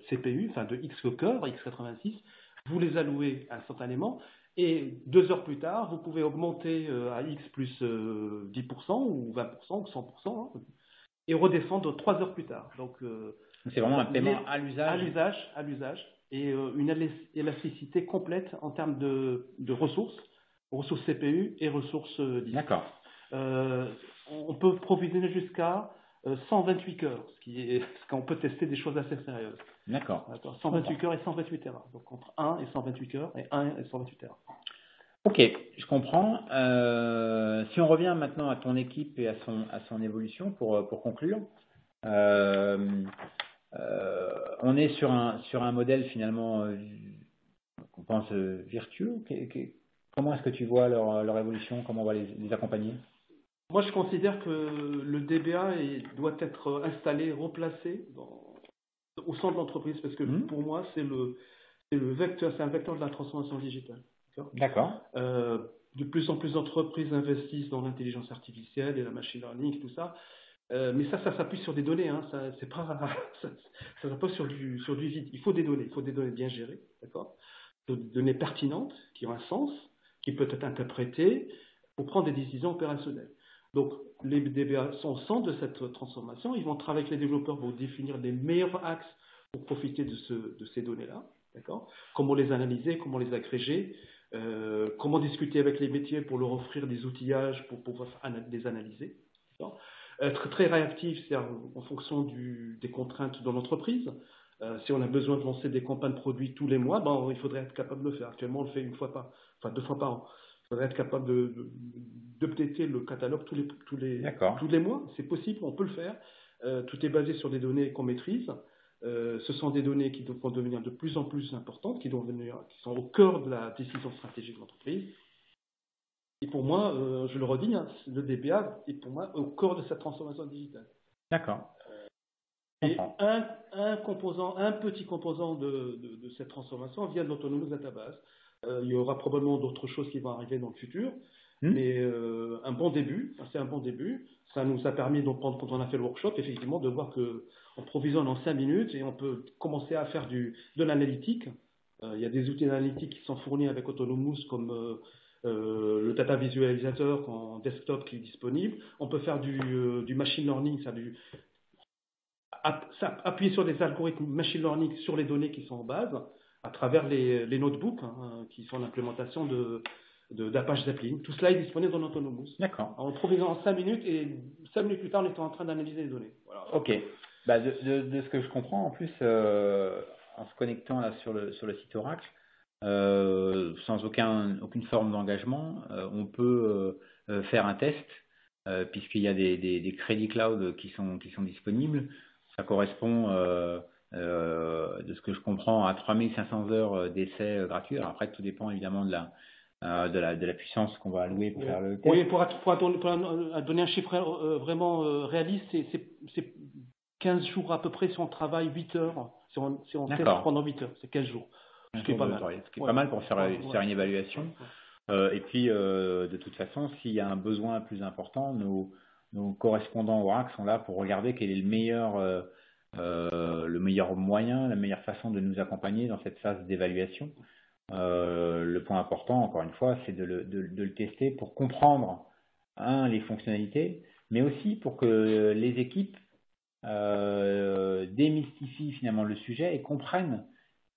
CPU, enfin de X cœur, X86, vous les allouez instantanément et 2 heures plus tard, vous pouvez augmenter à X plus 10% ou 20% ou 100% et redescendre 3 heures plus tard. Donc c'est vraiment un paiement à l'usage. À l'usage et une élasticité complète en termes de ressources CPU et ressources disques. D'accord. On peut provisionner jusqu'à 128 cœurs, ce qu'on peut tester des choses assez sérieuses. D'accord. 128 cœurs et 128 Tera. Donc entre 1 et 128 cœurs et 1 et 128 Tera. Ok, je comprends. Si on revient maintenant à ton équipe et à son évolution pour conclure, euh, on est sur un modèle finalement qu'on pense vertueux. Comment est-ce que tu vois leur évolution? Comment on va les accompagner? Moi, je considère que le DBA doit être installé, replacé au sein de l'entreprise, parce que pour moi, c'est le vecteur, c'est un vecteur de la transformation digitale. D'accord. De plus en plus d'entreprises investissent dans l'intelligence artificielle et la machine learning, tout ça. Mais ça s'appuie sur des données. Hein. Ça s'appuie sur du vide. Il faut des données bien gérées, d'accord, des données pertinentes qui ont un sens, qui peuvent être interprétées pour prendre des décisions opérationnelles. Donc, les DBA sont au centre de cette transformation. Ils vont travailler avec les développeurs pour définir les meilleurs axes pour profiter de ces données-là. D'accord ? Comment les analyser, comment les agréger, comment discuter avec les métiers pour leur offrir des outillages pour pouvoir les analyser. D'accord ? Être très réactif, c'est-à-dire en fonction des contraintes de l'entreprise. Si on a besoin de lancer des campagnes produits tous les mois, il faudrait être capable de le faire. Actuellement, on le fait 2 fois par an. Il faudrait être capable d'updater le catalogue tous les mois. C'est possible, on peut le faire. Tout est basé sur des données qu'on maîtrise. Ce sont des données qui vont devenir de plus en plus importantes, qui sont au cœur de la décision stratégique de l'entreprise. Et pour moi, je le redis, hein, le DBA est pour moi au cœur de cette transformation digitale. D'accord. Et un petit composant de cette transformation vient de l'Autonomous Database. Il y aura probablement d'autres choses qui vont arriver dans le futur, mais un bon début, c'est un bon début. Ça nous a permis, donc, quand on a fait le workshop, effectivement, de voir qu'on provisionne en 5 minutes et on peut commencer à faire de l'analytique. Il y a des outils analytiques qui sont fournis avec Autonomous comme le data visualisateur en desktop qui est disponible. On peut faire du machine learning, appuyer sur des algorithmes machine learning sur les données qui sont en base à travers les notebooks qui sont l'implémentation d'Apache Zeppelin. Tout cela est disponible dans Autonomous. D'accord. On provisionne en 5 minutes et 5 minutes plus tard, on est en train d'analyser les données. Voilà. Ok. Bah, de ce que je comprends, en plus, en se connectant là sur le site Oracle, sans aucune forme d'engagement, on peut faire un test, puisqu'il y a des crédits cloud qui sont disponibles. Ça correspond, de ce que je comprends, à 3500 heures d'essai gratuits. Alors après, tout dépend évidemment de la puissance qu'on va allouer pour faire le test. Oui, pour donner un chiffre vraiment réaliste, c'est 15 jours à peu près si on travaille 8 heures, si on teste pendant 8 heures, c'est 15 jours. Ce qui est pas mal. Ce qui est pas mal pour faire une évaluation. Et puis, de toute façon, s'il y a un besoin plus important, nos correspondants Oracle sont là pour regarder quel est le meilleur moyen, la meilleure façon de nous accompagner dans cette phase d'évaluation. Le point important, encore une fois, c'est de le tester pour comprendre, les fonctionnalités, mais aussi pour que les équipes démystifient finalement le sujet et comprennent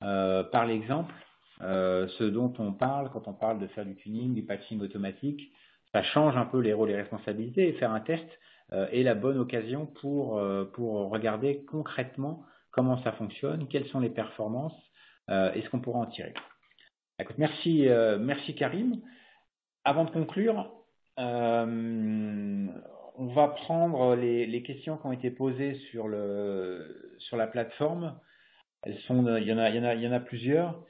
par l'exemple ce dont on parle quand on parle de faire du tuning, du patching automatique. Ça change un peu les rôles et responsabilités, et faire un test est la bonne occasion pour regarder concrètement comment ça fonctionne, quelles sont les performances et ce qu'on pourra en tirer. Écoute, merci Karim. Avant de conclure, on va prendre les questions qui ont été posées sur la plateforme. Il y en a plusieurs.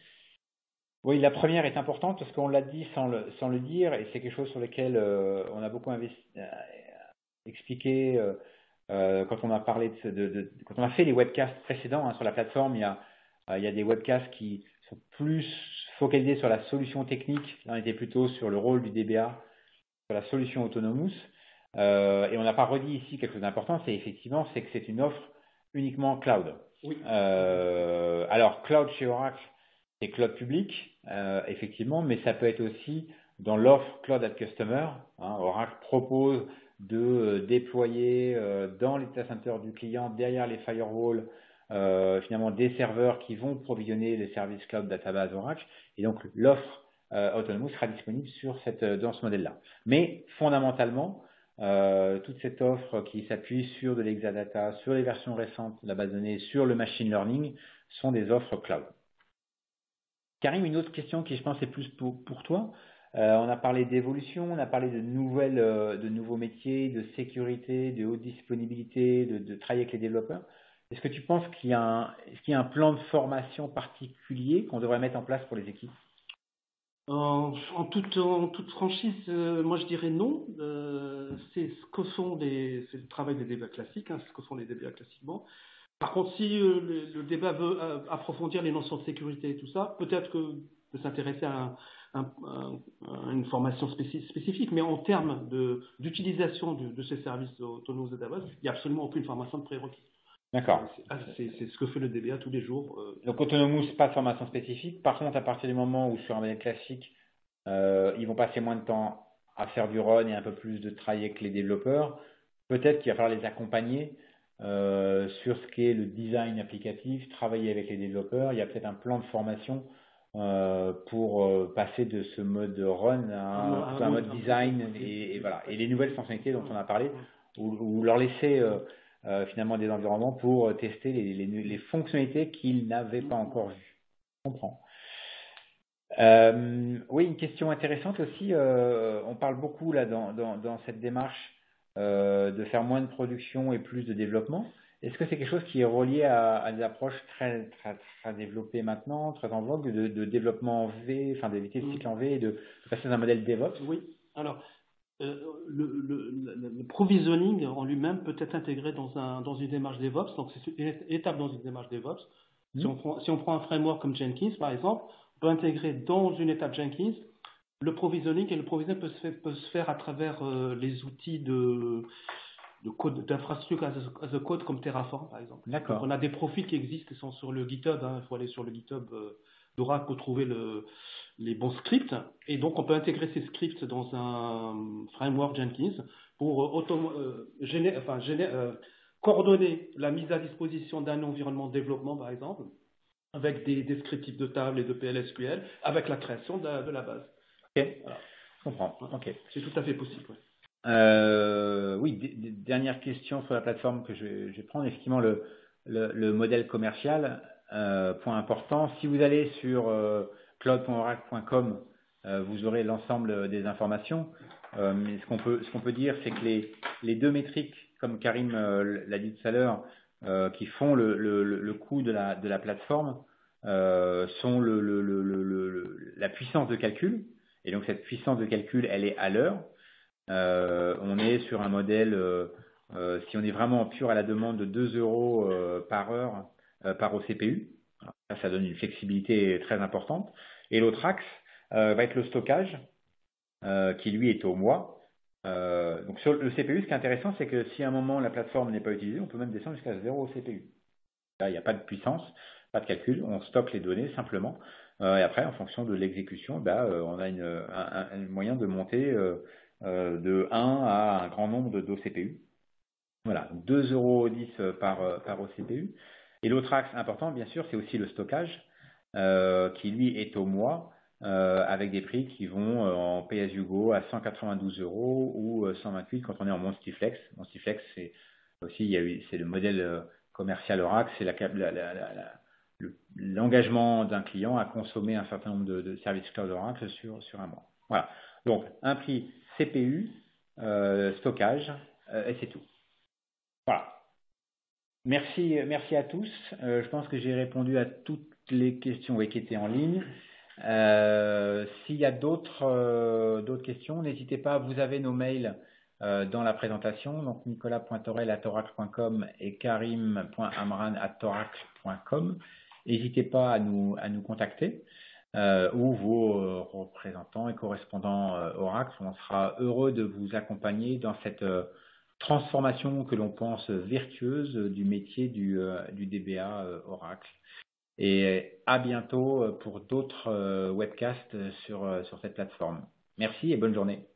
Oui, la première est importante parce qu'on l'a dit sans le dire, et c'est quelque chose sur lequel on a beaucoup expliqué quand on a parlé quand on a fait les webcasts précédents sur la plateforme. Il y a des webcasts qui sont plus focalisés sur la solution technique. Là, on était plutôt sur le rôle du DBA, sur la solution Autonomous. Et on n'a pas redit ici quelque chose d'important, c'est que c'est une offre uniquement cloud. Oui. Alors, cloud chez Oracle, c'est cloud public, effectivement, mais ça peut être aussi dans l'offre Cloud at Customer. Oracle propose de déployer dans les data centers du client, derrière les firewalls, finalement des serveurs qui vont provisionner les services cloud database Oracle. Et donc, l'offre Autonomous sera disponible dans ce modèle-là. Mais fondamentalement, toute cette offre qui s'appuie sur de l'Exadata, sur les versions récentes de la base de données, sur le machine learning, sont des offres cloud. Karim, une autre question qui, je pense, est plus pour toi. On a parlé d'évolution, on a parlé de nouveaux métiers, de sécurité, de haute disponibilité, de travailler avec les développeurs. Est-ce que tu penses est-ce qu'il y a un plan de formation particulier qu'on devrait mettre en place pour les équipes? En toute franchise, moi je dirais non. C'est ce que font c'est le travail des DBA classiques, hein, c'est ce que font les DBA classiquement. Par contre, si le débat veut approfondir les notions de sécurité et tout ça, peut-être que de s'intéresser à une formation spécifique, mais en termes d'utilisation de ces services autonomes de DevOps, il n'y a absolument aucune formation de prérequis. D'accord. C'est ce que fait le DBA tous les jours. Donc Autonomous, pas de formation spécifique. Par contre, à partir du moment où sur un modèle classique, ils vont passer moins de temps à faire du run et un peu plus de travail avec les développeurs, peut-être qu'il va falloir les accompagner sur ce qu'est le design applicatif, travailler avec les développeurs. Il y a peut-être un plan de formation pour passer de ce mode run à un mode design et voilà. Et les nouvelles fonctionnalités dont on a parlé, ou leur laisser finalement des environnements pour tester les fonctionnalités qu'ils n'avaient pas encore vues. Je comprends. Oui, une question intéressante aussi. On parle beaucoup là dans cette démarche de faire moins de production et plus de développement. Est-ce que c'est quelque chose qui est relié à des approches très développées maintenant, très en vogue, de développement en V, enfin d'éviter le cycle en V et de passer dans un modèle DevOps? Oui. Alors, le provisioning en lui-même peut être intégré dans une démarche DevOps. Donc, c'est une étape dans une démarche DevOps. Si on prend un framework comme Jenkins, par exemple, on peut intégrer dans une étape Jenkins le provisioning, et le provisioning peut se faire à travers les outils de code d'infrastructure as a code comme Terraform, par exemple. D'accord. Donc, on a des profils qui existent, qui sont sur le GitHub. Il faut aller sur le GitHub d'Oracle pour trouver les bons scripts. Et donc, on peut intégrer ces scripts dans un framework Jenkins pour coordonner la mise à disposition d'un environnement de développement, par exemple, avec des descriptifs de table et de PLSQL, avec la création de la base. Ok, voilà. Je comprends. Ok. C'est tout à fait possible. Ouais. Oui, dernière question sur la plateforme que je vais prendre. Effectivement, le modèle commercial, point important. Si vous allez sur cloud.oracle.com, vous aurez l'ensemble des informations. Mais ce qu'on peut dire, c'est que les deux métriques, comme Karim l'a dit tout à l'heure, qui font le coût de la plateforme, sont la puissance de calcul. Et donc cette puissance de calcul, elle est à l'heure. On est sur un modèle, si on est vraiment pur à la demande, de 2 euros par heure par OCPU. Ça donne une flexibilité très importante. Et l'autre axe va être le stockage, qui lui est au mois. Donc sur le CPU, ce qui est intéressant, c'est que si à un moment la plateforme n'est pas utilisée, on peut même descendre jusqu'à 0 CPU. Là, il n'y a pas de puissance, pas de calcul, on stocke les données simplement. Et après, en fonction de l'exécution, on a un moyen de monter de 1 à un grand nombre d'OCPU. Voilà, 2,10 € par OCPU. Et l'autre axe important, bien sûr, c'est aussi le stockage, qui lui est au mois, avec des prix qui vont en pay-as-you-go à 192 € ou 128 quand on est en MonstyFlex. MonstyFlex, c'est aussi, c'est le modèle commercial Oracle, c'est l'engagement d'un client à consommer un certain nombre de services cloud Oracle sur un mois. Voilà, donc un prix CPU, stockage, et c'est tout. Voilà. Merci à tous. Je pense que j'ai répondu à toutes les questions qui étaient en ligne. S'il y a d'autres questions, n'hésitez pas. Vous avez nos mails dans la présentation, donc nicolas.torel@oracle.com et karim.amran@oracle.com. N'hésitez pas à nous contacter ou vos représentants et correspondants Oracle. On sera heureux de vous accompagner dans cette transformation que l'on pense vertueuse du métier du DBA Oracle. Et à bientôt pour d'autres webcasts sur cette plateforme. Merci et bonne journée.